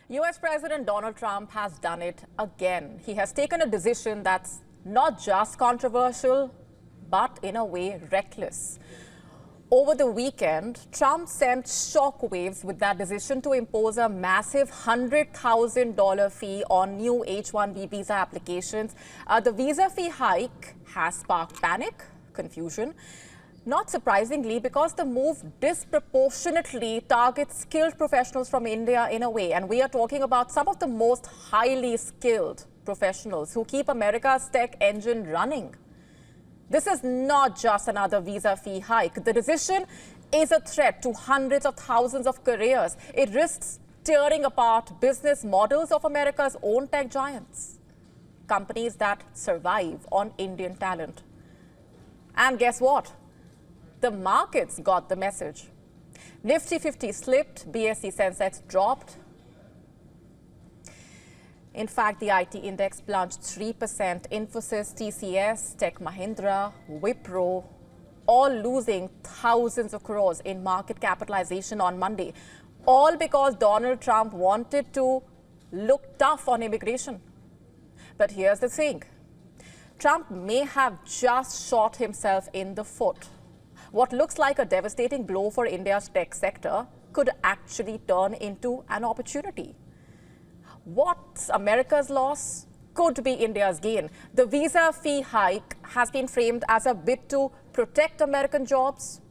US President Donald Trump has done it again. He has taken a decision that's not just controversial, but in a way reckless. Over the weekend, Trump sent shockwaves with that decision to impose a massive $100,000 fee on new H-1B visa applications. The visa fee hike has sparked panic, confusion. Not surprisingly, because the move disproportionately targets skilled professionals from India in a way. And we are talking about some of the most highly skilled professionals who keep America's tech engine running. This is not just another visa fee hike. The decision is a threat to hundreds of thousands of careers. It risks tearing apart business models of America's own tech giants, companies that survive on Indian talent. And guess what? The markets got the message. Nifty 50 slipped, BSE Sensex dropped. In fact, the IT index plunged 3%. Infosys, TCS, Tech Mahindra, Wipro, all losing thousands of crores in market capitalization on Monday. All because Donald Trump wanted to look tough on immigration. But here's the thing. Trump may have just shot himself in the foot. What looks like a devastating blow for India's tech sector could actually turn into an opportunity. What's America's loss could be India's gain. The visa fee hike has been framed as a bid to protect American jobs,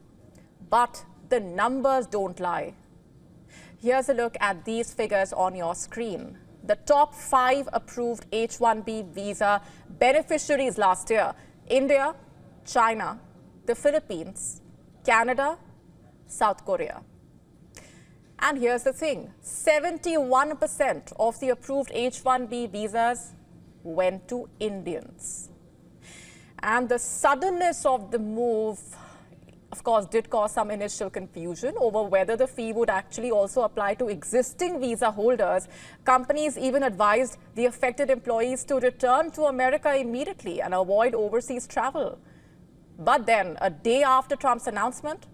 but the numbers don't lie. Here's a look at these figures on your screen. The top 5 approved H-1B visa beneficiaries last year: India, China, the Philippines, Canada, South Korea. And here's the thing, 71% of the approved H-1B visas went to Indians. And the suddenness of the move, of course, did cause some initial confusion over whether the fee would actually also apply to existing visa holders. Companies even advised the affected employees to return to America immediately and avoid overseas travel. But then, a day after Trump's announcement,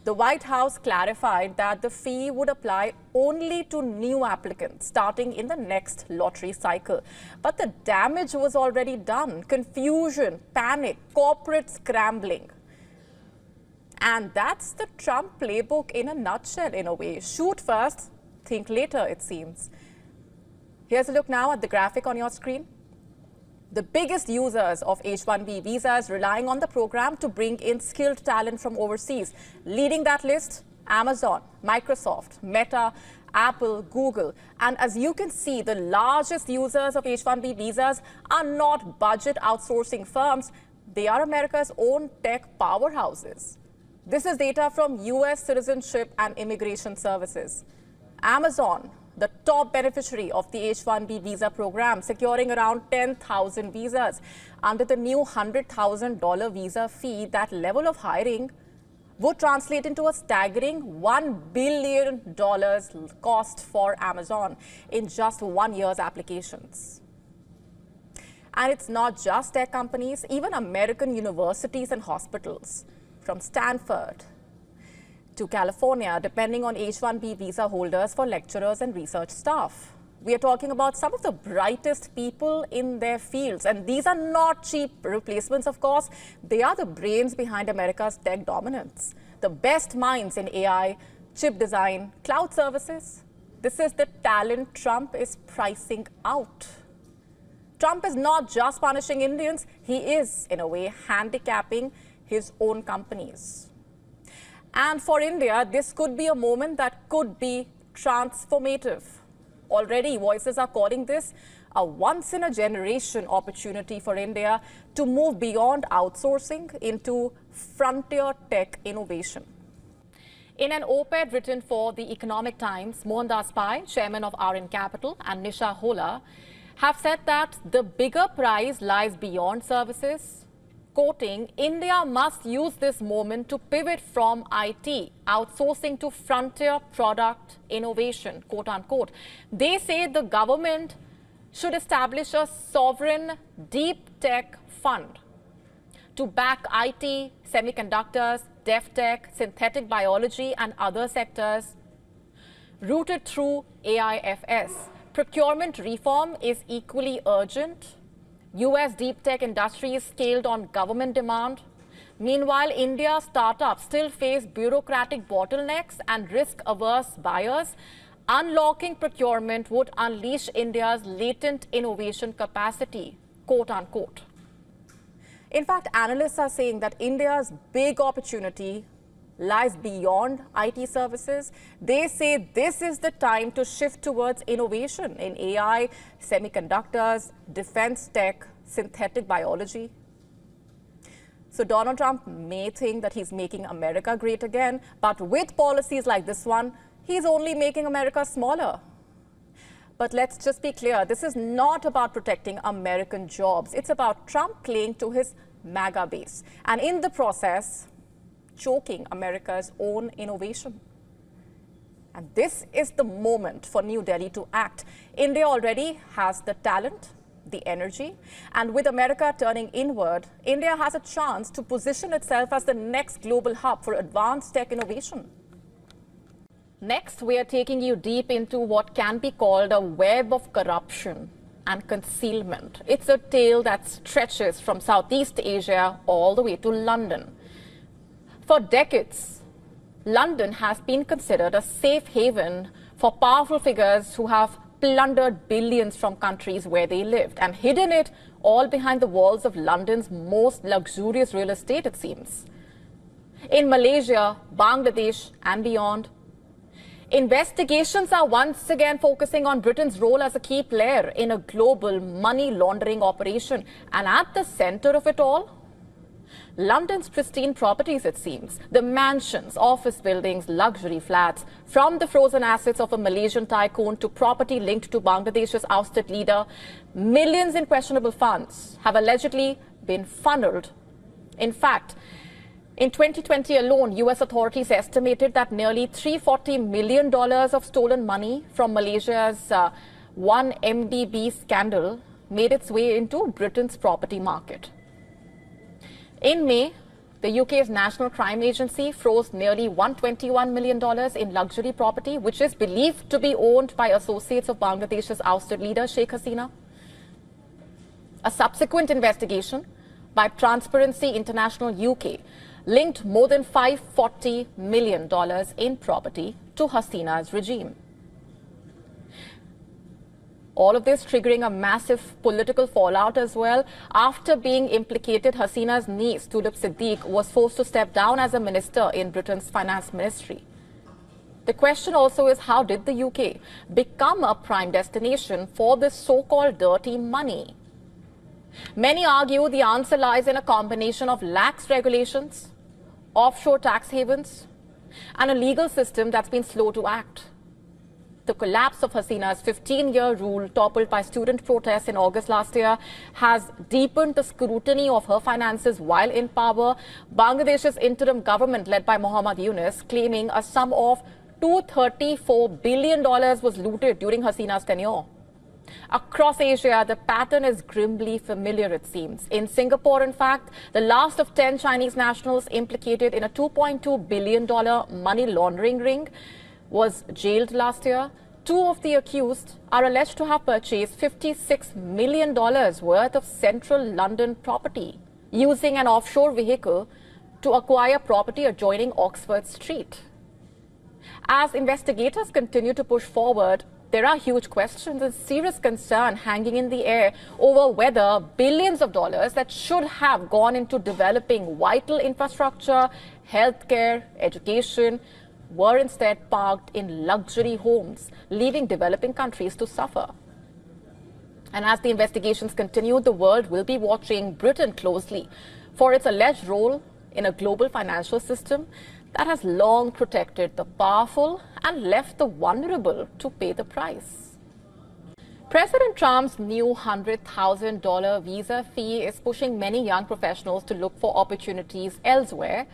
the White House clarified that the fee would apply only to new applicants starting in the next lottery cycle. But the damage was already done. Confusion, panic, corporate scrambling. And that's the Trump playbook in a nutshell, in a way. Shoot first, think later, it seems. Here's a look now at the graphic on your screen. The biggest users of H-1B visas relying on the program to bring in skilled talent from overseas. Leading that list, Amazon, Microsoft, Meta, Apple, Google. And as you can see, the largest users of H-1B visas are not budget outsourcing firms. They are America's own tech powerhouses. This is data from US Citizenship and Immigration Services. Amazon, the top beneficiary of the H-1B visa program, securing around 10,000 visas. Under the new $100,000 visa fee, that level of hiring would translate into a staggering $1 billion cost for Amazon in just 1 year's applications. And it's not just tech companies, even American universities and hospitals, from Stanford to California, depending on H-1B visa holders for lecturers and research staff. We are talking about some of the brightest people in their fields. And these are not cheap replacements, of course. They are the brains behind America's tech dominance. The best minds in AI, chip design, cloud services. This is the talent Trump is pricing out. Trump is not just punishing Indians. He is, in a way, handicapping his own companies. And for India, this could be a moment that could be transformative. Already, voices are calling this a once-in-a-generation opportunity for India to move beyond outsourcing into frontier tech innovation. In an op-ed written for the Economic Times, Mohandas Pai, chairman of RN Capital, and Nisha Hola have said that the bigger prize lies beyond services. Quoting, India must use this moment to pivot from IT, outsourcing to frontier product innovation, quote unquote. They say the government should establish a sovereign deep tech fund to back IT, semiconductors, dev tech, synthetic biology and other sectors Routed through AIFS, procurement reform is equally urgent. US deep tech industries scaled on government demand. Meanwhile, India's startups still face bureaucratic bottlenecks and risk-averse buyers. Unlocking procurement would unleash India's latent innovation capacity, quote unquote. In fact, analysts are saying that India's big opportunity lies beyond IT services. They say this is the time to shift towards innovation in AI, semiconductors, defense tech, synthetic biology. So Donald Trump may think that he's making America great again, but with policies like this one, he's only making America smaller. But let's just be clear, this is not about protecting American jobs. It's about Trump playing to his MAGA base, and in the process, choking America's own innovation. And this is the moment for New Delhi to act. India already has the talent, the energy, and with America turning inward, India has a chance to position itself as the next global hub for advanced tech innovation. Next, we are taking you deep into what can be called a web of corruption and concealment. It's a tale that stretches from Southeast Asia all the way to London. For decades, London has been considered a safe haven for powerful figures who have plundered billions from countries where they lived and hidden it all behind the walls of London's most luxurious real estate, it seems. In Malaysia, Bangladesh, and beyond, investigations are once again focusing on Britain's role as a key player in a global money laundering operation. And at the center of it all, London's pristine properties, it seems. The mansions, office buildings, luxury flats, from the frozen assets of a Malaysian tycoon to property linked to Bangladesh's ousted leader, millions in questionable funds have allegedly been funneled. In fact, in 2020 alone, US authorities estimated that nearly $340 million of stolen money from Malaysia's 1MDB scandal made its way into Britain's property market. In May, the UK's National Crime Agency froze nearly $121 million in luxury property, which is believed to be owned by associates of Bangladesh's ousted leader, Sheikh Hasina. A subsequent investigation by Transparency International UK linked more than $540 million in property to Hasina's regime. All of this triggering a massive political fallout as well. After being implicated, Hasina's niece, Tulip Siddique, was forced to step down as a minister in Britain's finance ministry. The question also is, how did the UK become a prime destination for this so-called dirty money? Many argue the answer lies in a combination of lax regulations, offshore tax havens, and a legal system that's been slow to act. The collapse of Hasina's 15-year rule, toppled by student protests in August last year, has deepened the scrutiny of her finances while in power. Bangladesh's interim government, led by Mohammad Yunus, claiming a sum of $234 billion was looted during Hasina's tenure. Across Asia, the pattern is grimly familiar, it seems. In Singapore, in fact, the last of 10 Chinese nationals implicated in a $2.2 billion money laundering ring was jailed last year. Two of the accused are alleged to have purchased $56 million worth of central London property using an offshore vehicle to acquire property adjoining Oxford Street. As investigators continue to push forward, there are huge questions and serious concern hanging in the air over whether billions of dollars that should have gone into developing vital infrastructure, healthcare, education, were instead parked in luxury homes, leaving developing countries to suffer. And as the investigations continue, the world will be watching Britain closely for its alleged role in a global financial system that has long protected the powerful and left the vulnerable to pay the price. President Trump's new $100,000 visa fee is pushing many young professionals to look for opportunities elsewhere.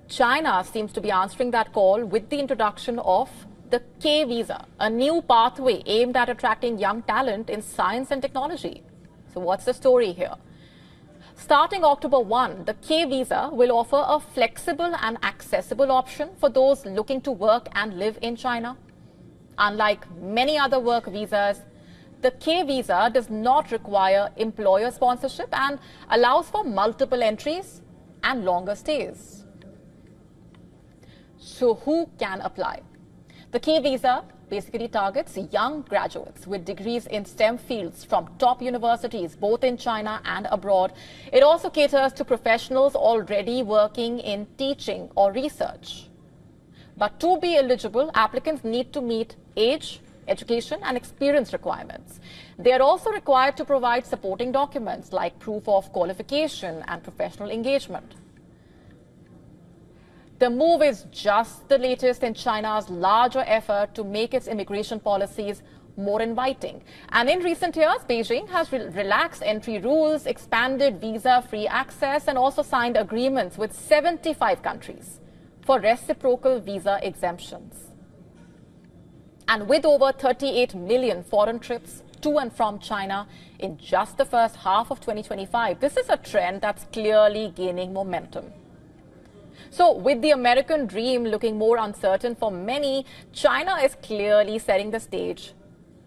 China seems to be answering that call with the introduction of the K visa, a new pathway aimed at attracting young talent in science and technology. So what's the story here? Starting October 1, the K visa will offer a flexible and accessible option for those looking to work and live in China. Unlike many other work visas, the K visa does not require employer sponsorship and allows for multiple entries and longer stays. So who can apply? The K visa basically targets young graduates with degrees in STEM fields from top universities, both in China and abroad. It also caters to professionals already working in teaching or research. But to be eligible, applicants need to meet age, education and experience requirements. They are also required to provide supporting documents like proof of qualification and professional engagement. The move is just the latest in China's larger effort to make its immigration policies more inviting. And in recent years, Beijing has relaxed entry rules, expanded visa-free access, and also signed agreements with 75 countries for reciprocal visa exemptions. And with over 38 million foreign trips to and from China in just the first half of 2025, this is a trend that's clearly gaining momentum. So with the American dream looking more uncertain for many, China is clearly setting the stage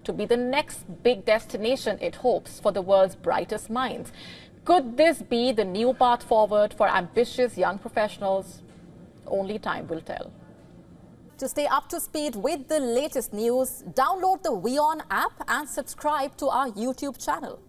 to be the next big destination, it hopes, for the world's brightest minds. Could this be the new path forward for ambitious young professionals? Only time will tell. To stay up to speed with the latest news, download the WION app and subscribe to our YouTube channel.